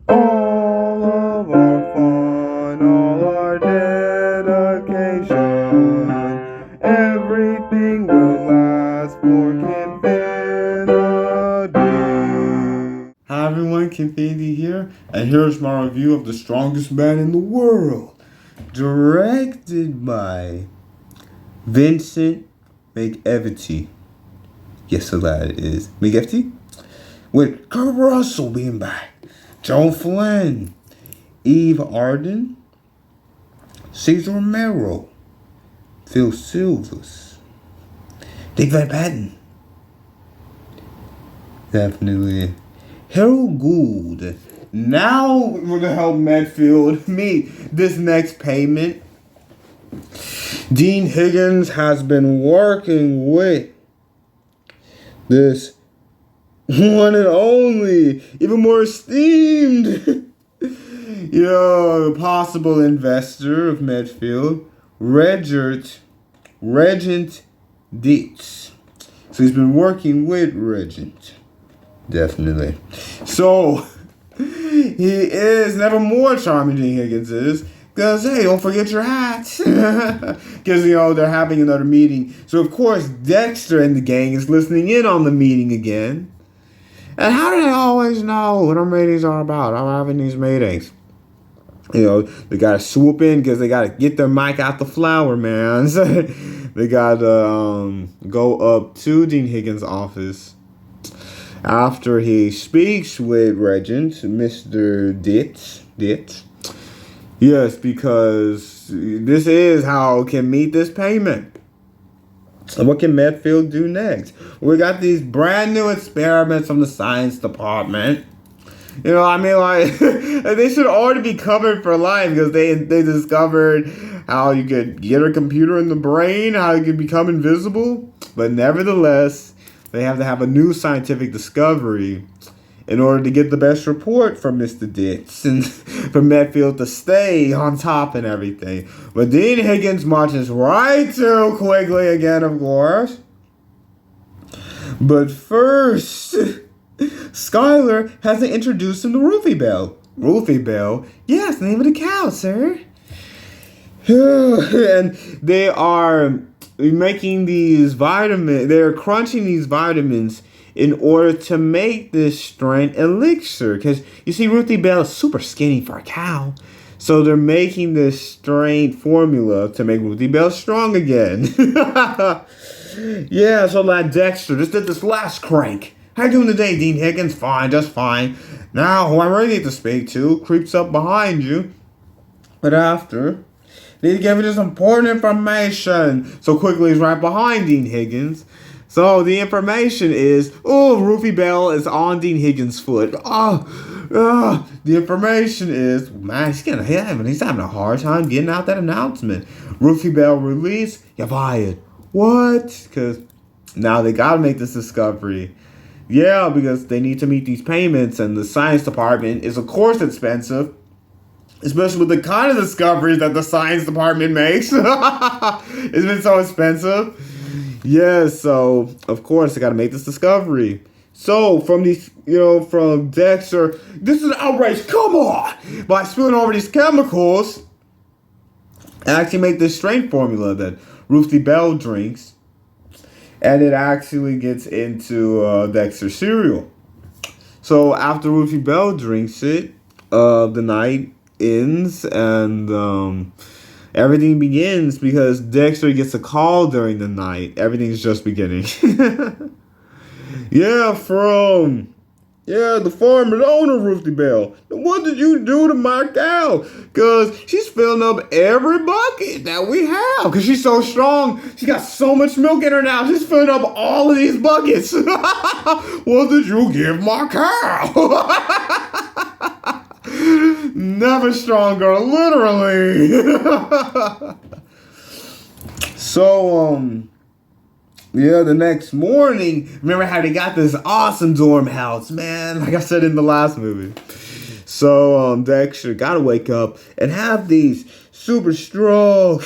All of our fun, all our dedication, everything will last for Kinfinity. Hi everyone, Kinfinity here, and here's my review of The Strongest Man in the World, directed by Vincent McEvity. Yes, so that is McEvity, with Kurt Russell being back, Joan Flynn, Eve Arden, Cesar Romero, Phil Silvers, Dick Van Patten, definitely Harold Gould. Now we're gonna help Medfield meet this next payment. Dean Higgins has been working with this one and only, even more esteemed, possible investor of Medfield, Regent Dietz. So he's been working with Regent, definitely. So he is never more charming than Higgins is. Because, hey, don't forget your hat. Because, they're having another meeting. So, of course, Dexter and the gang is listening in on the meeting again. And how do they always know what our meetings are about? I'm having these meetings. They got to swoop in because they got to get their mic out the flower, man. So they got to go up to Dean Higgins' office after he speaks with Regent, Mr. Dietz. Yes, because this is how it can meet this payment. And what can Medfield do next? We got these brand new experiments from the science department. They should already be covered for life because they discovered how you could get a computer in the brain, how you could become invisible. But nevertheless, they have to have a new scientific discovery in order to get the best report from Mr. Ditz and for Medfield to stay on top and everything. But Dean Higgins marches right to Quigley again, of course. But first, Skylar has to introduce him to Roofie Bell. Roofie Bell? Yes, name of the cow, sir. And they are making these vitamins, they're crunching these vitamins in order to make this strength elixir. Because, you see, Ruthie Bell is super skinny for a cow. So they're making this strength formula to make Ruthie Bell strong again. Yeah, so that Dexter just did this last crank. How you doing today, Dean Higgins? Fine, just fine. Now, who I really need to speak to creeps up behind you. But after, need to give you this important information. So quickly he's right behind Dean Higgins. So the information is, Roofie Bell is on Dean Higgins' foot. The information is, man, he's having a hard time getting out that announcement. Roofie Bell release, you're fired. What? Because now they gotta make this discovery. Yeah, because they need to meet these payments, and the science department is, of course, expensive. Especially with the kind of discoveries that the science department makes. It's been so expensive. Yeah, so, of course, they got to make this discovery. So, from Dexter, this is an outrage, come on! By spilling over these chemicals, actually make this strength formula that Ruthie Bell drinks. And it actually gets into Dexter's cereal. So, after Ruthie Bell drinks it, the night ends and everything begins because Dexter gets a call during the night. Everything's just beginning. The farmer's owner, Ruthie Bell. What did you do to my cow? Because she's filling up every bucket that we have. Because she's so strong. She's got so much milk in her now. She's filling up all of these buckets. What did you give my cow? Never stronger, literally. So, the next morning, remember how they got this awesome dorm house, man, like I said in the last movie. So, Dexter gotta wake up and have these super strong,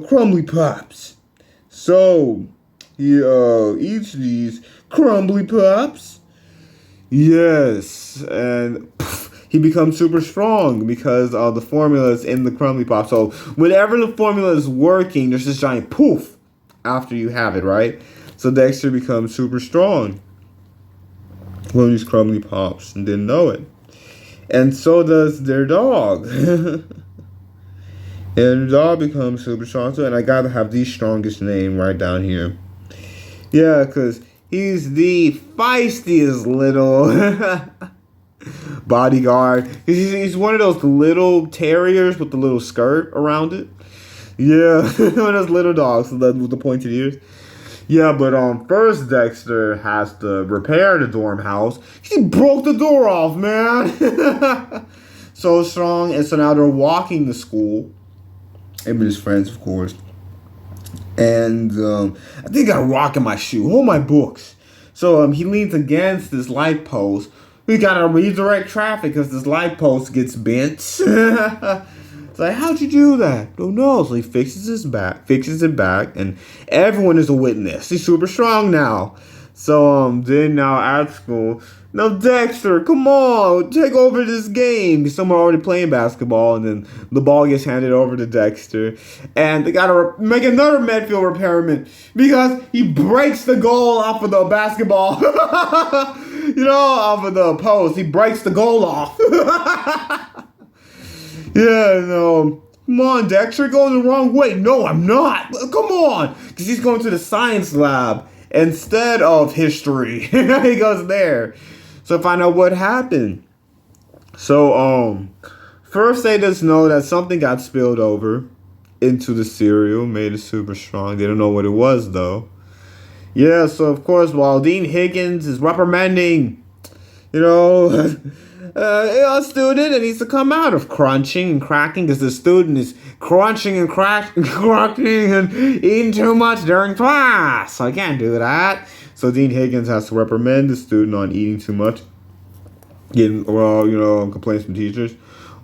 crumbly pops. So, he eats these crumbly pops. Yes, and he becomes super strong because the formula is in the crumbly pop. So whenever the formula is working, there's this giant poof after you have it, right? So Dexter becomes super strong when these crumbly pops and didn't know it. And so does their dog. And the dog becomes super strong too. And I gotta have the strongest name right down here. Yeah, because he's the feistiest little bodyguard. He's one of those little terriers with the little skirt around it. Yeah, one of those little dogs with the pointed ears. Yeah, but first Dexter has to repair the dorm house. He broke the door off, man. So strong, and so now they're walking to school. Him and his friends, of course. And I think I got a rock in my shoe. Hold my books. So he leans against this light post. We gotta redirect traffic because this light post gets bent. It's like, how'd you do that? Don't know. So he fixes it back, and everyone is a witness. He's super strong now. So then now at school, now Dexter, come on, take over this game. Someone already playing basketball, and then the ball gets handed over to Dexter, and they gotta make another Medfield repairman because he breaks the goal off of the basketball. Off of the post, he breaks the goal off. Yeah, no. Come on, Dexter, going the wrong way. No, I'm not. Come on. Because he's going to the science lab instead of history. He goes there. So find out what happened. So, first they just know that something got spilled over into the cereal, made it super strong. They don't know what it was, though. Yeah, so of course, while Dean Higgins is reprimanding, a student that needs to come out of crunching and cracking because the student is crunching and cracking and eating too much during class. So I can't do that. So Dean Higgins has to reprimand the student on eating too much, getting complaints from teachers.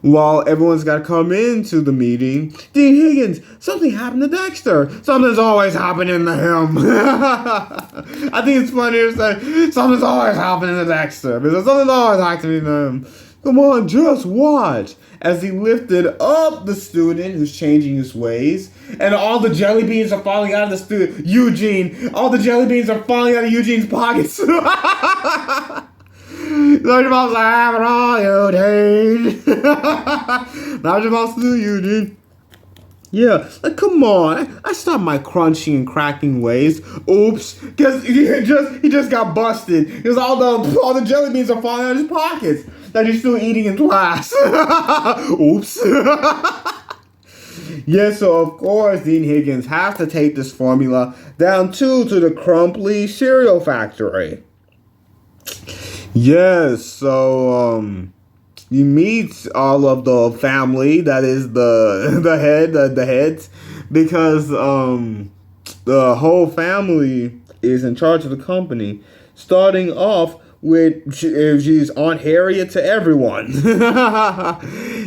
While everyone's got to come into the meeting, Dean Higgins, something happened to Dexter. Something's always happening to him. I think it's funnier to say, something's always happening to Dexter. Because something's always happening to him. Come on, just watch. As he lifted up the student who's changing his ways. And all the jelly beans are falling out of the student. Eugene. All the jelly beans are falling out of Eugene's pockets. Large balls I have it all, Eugene. Large balls to Eugene. Yeah, like come on. I stopped my crunching and cracking ways. Oops, because he just got busted. Because all the jelly beans are falling out of his pockets that he's still eating in class. Oops. Yeah, so of course Dean Higgins has to take this formula down to the Crumply cereal factory. Yes, so you meet all of the family that is the heads, because the whole family is in charge of the company, starting off with she's Aunt Harriet to everyone.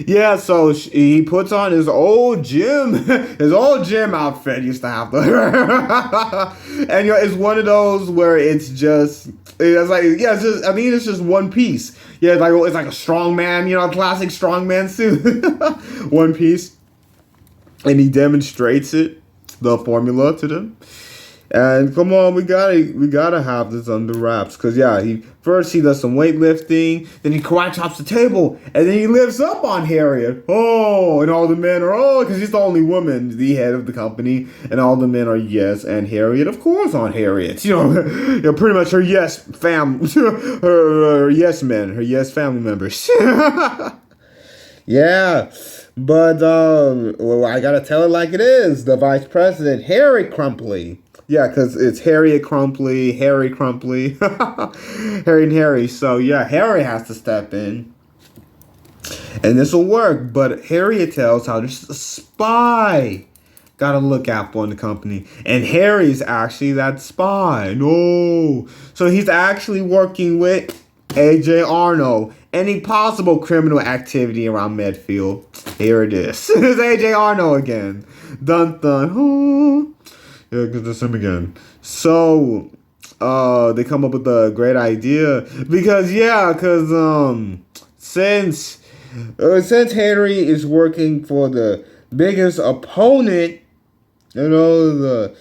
Yeah, so he puts on his old gym outfit. He used to have and it's one of those where it's just one piece. Yeah, it's like a strongman, classic strongman suit, one piece, and he demonstrates the formula to them. And come on, we gotta have this under wraps, cause he does some weightlifting, then he karate chops the table, and then he lifts up on Harriet. Oh, and all the men are cause he's the only woman, the head of the company, and all the men are yes, and Harriet, of course, on Harriet. Pretty much her yes her yes men, her yes family members. Yeah. But I gotta tell it like it is. The vice president, Harry Crumply. Yeah, because it's Harriet Crumply, Harry Crumply, Harry and Harry. So yeah, Harry has to step in, and this will work. But Harriet tells how there's a spy gotta look out for in the company, and Harry's actually that spy. No, so he's actually working with AJ Arno. Any possible criminal activity around Medfield. Here it is. It's AJ Arno again. Dun dun. Oh. Yeah, because it's him again. So, they come up with a great idea because since Henry is working for the biggest opponent, the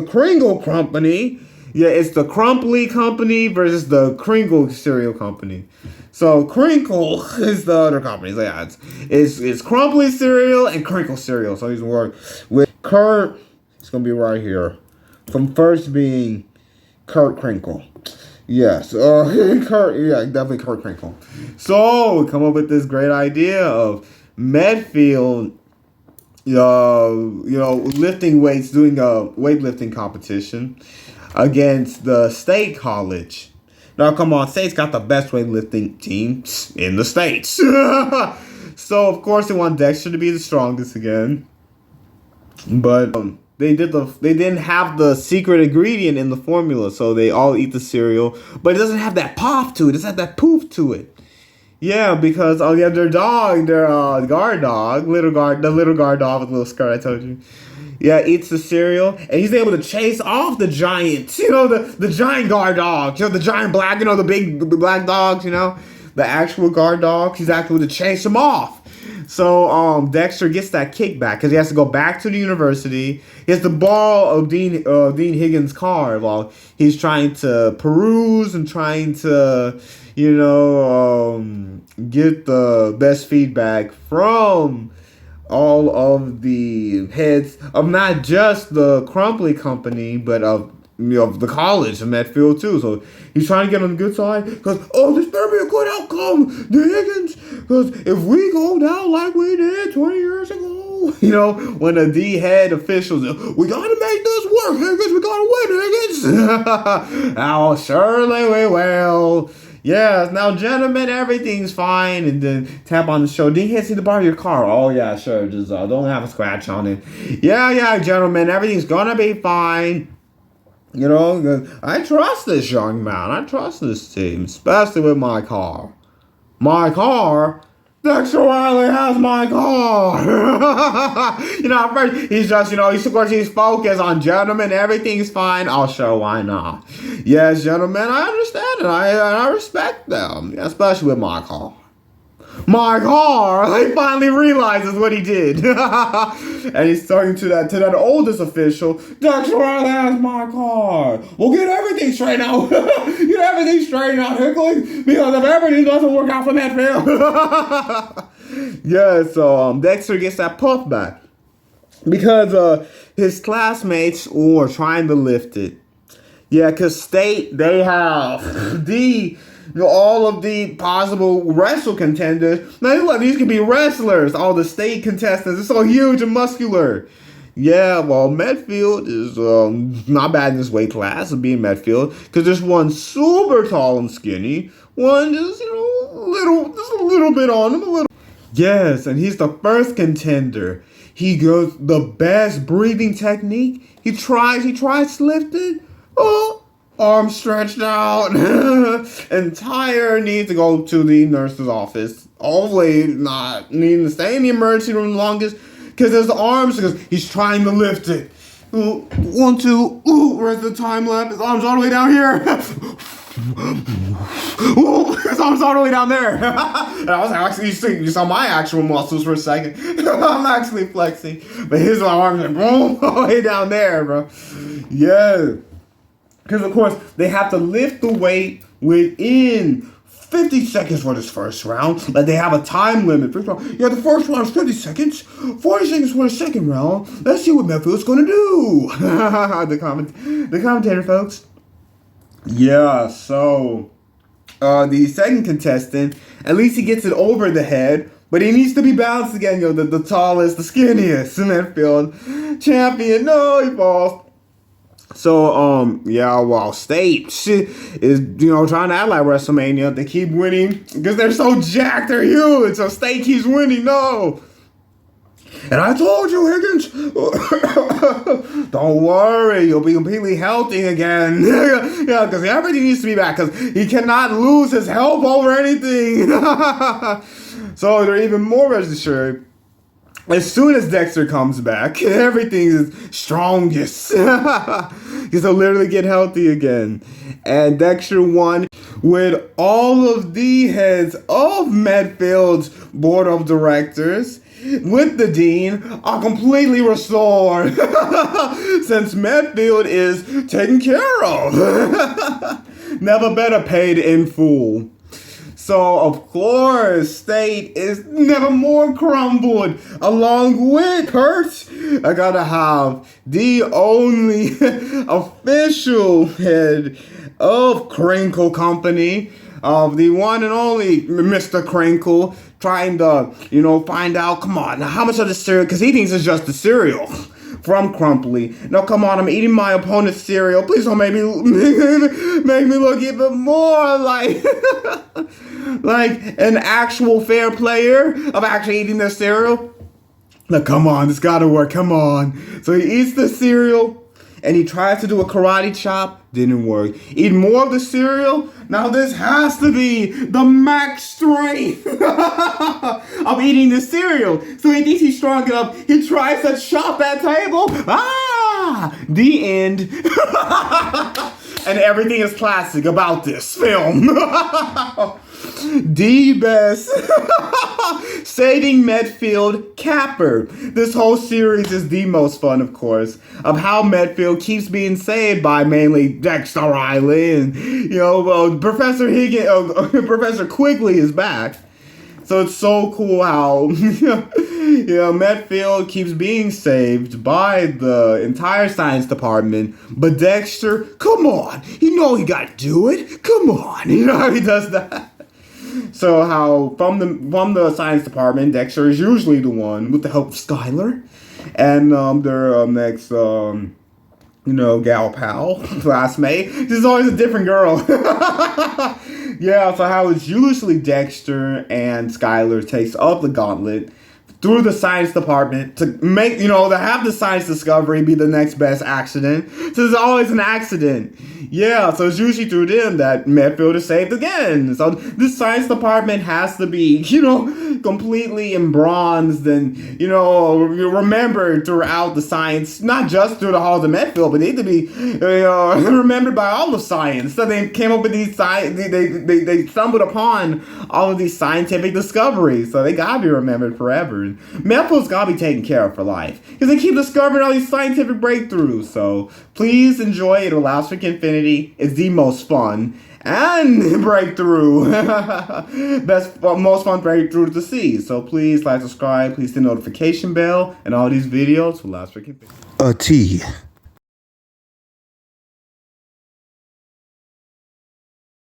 Kringle Company. Yeah, it's the Crumply Company versus the Kringle cereal company. So Crinkle is the other company. So yeah, it's Crumply cereal and Crinkle cereal. So he's working with Kurt. It's gonna be right here. From first being Kurt Crinkle. Yes, Kurt. Yeah, definitely Kurt Crinkle. So we come up with this great idea of Medfield. Lifting weights, doing a weightlifting competition against the State College. Now, come on, State's got the best weightlifting teams in the States. So, of course, they want Dexter to be the strongest again. But they didn't have the secret ingredient in the formula, so they all eat the cereal. But it doesn't have that pop to it. It doesn't have that poof to it. Yeah, because their dog, their guard dog, the little guard dog with a little skirt, I told you. Yeah, eats the cereal, and he's able to chase off the giant, the giant guard dog, the giant black, the big black dogs, the actual guard dogs. He's actually able to chase them off. So Dexter gets that kickback because he has to go back to the university. He has to borrow Dean Higgins' car while he's trying to peruse and trying to, get the best feedback from all of the heads of not just the Crumply Company, but of the college of Medfield too. So he's trying to get on the good side because this better be a good outcome, the Higgins. Because if we go down like we did 20 years ago, when the D head officials, we gotta make this work, Higgins. We gotta win, Higgins. Oh, surely we will. Yes, now gentlemen, everything's fine, and then tap on the shoulder. Didn't you see to borrow your car? Oh yeah, sure. Just don't have a scratch on it. Yeah, gentlemen, everything's gonna be fine. I trust this young man. I trust this team, especially with my car. My car? Dexter Wiley has my car. First he's just, he's focused on gentlemen. Everything's fine. I'll show why not. Yes, gentlemen, I understand it. I respect them, especially with my car. My car! He finally realizes what he did. And he's talking to that oldest official. Dexter Wiley has my car. We'll get everything straightened out. Get everything straightened out, Hickley. Because if everything doesn't work out for Medfield. Yeah, so Dexter gets that puff back. Because his classmates were trying to lift it. Yeah, because State, they have all of the possible wrestle contenders. Now, these could be wrestlers. All the State contestants are so huge and muscular. Yeah, well, Medfield is not bad in this weight class of being Medfield. Because there's one super tall and skinny. One just, a little bit on him. Yes, and he's the first contender. He goes the best breathing technique. He tries to lift it. Arms stretched out and tired, needs to go to the nurse's office. Hopefully not needing to stay in the emergency room the longest because his arms, because he's trying to lift it. 1, 2, where's the time lapse? His arms all the way down here. His arms all the way down there. And I was actually, you saw my actual muscles for a second. I'm actually flexing. But his arms are boom, all the way down there, bro. Yeah. Because, of course, they have to lift the weight within 50 seconds for this first round. Like, they have a time limit. First round, the first round is 50 seconds. 40 seconds for the second round. Let's see what Medfield's going to do. The commentator, folks. Yeah, so the second contestant, at least he gets it over the head. But he needs to be balanced again, the tallest, the skinniest Medfield champion. No, he falls. So, State is, trying to act like WrestleMania. They keep winning because they're so jacked, they're huge. So State keeps winning, no. And I told you, Higgins, don't worry, you'll be completely healthy again. Yeah, because everything needs to be back because he cannot lose his health over anything. So they're even more reassured. as soon as Dexter comes back, everything is strongest. He'll literally get healthy again. And Dexter won with all of the heads of Medfield's board of directors, with the dean, are completely restored. Since Medfield is taken care of. Never better paid in full. So, of course, State is never more crumbled. Along with Kurt, I gotta have the only official head of Crinkle Company, of the one and only Mr. Crinkle, trying to, find out, come on, now how much of the cereal, because he thinks it's just the cereal from Crumply. Now, come on, I'm eating my opponent's cereal. Please don't make me look even more like like an actual fair player of actually eating their cereal. Now, come on, this gotta work, come on. So he eats the cereal, and he tries to do a karate chop. Didn't work. Eat more of the cereal. Now this has to be the max strength of eating the cereal. So he thinks he's strong enough. He tries to chop that table. The end. And everything is classic about this film. The best saving Medfield capper. This whole series is the most fun, of course, of how Medfield keeps being saved by mainly Dexter Riley and Professor Professor Quigley is back. So it's so cool how Medfield keeps being saved by the entire science department, but Dexter, come on, he gotta do it. Come on, how he does that. So how from the science department, Dexter is usually the one with the help of Skylar and their next gal pal classmate. This is always a different girl. Yeah, so how it's usually Dexter and Skylar takes up the gauntlet through the science department to make, to have the science discovery be the next best accident. So there's always an accident. Yeah, so it's usually through them that Medfield is saved again. So this science department has to be, completely embronzed and, remembered throughout the science, not just through the halls of Medfield, but they need to be, remembered by all of science. So they came up with these they stumbled upon all of these scientific discoveries. So they gotta be remembered forever. Medfield's gotta be taken care of for life, because they keep discovering all these scientific breakthroughs. So please enjoy it. Harris-Kenfinity is the most fun and breakthrough. Most fun breakthrough to see. So please like, subscribe, please hit the notification bell, and all these videos will Harris-Kenfinity. A T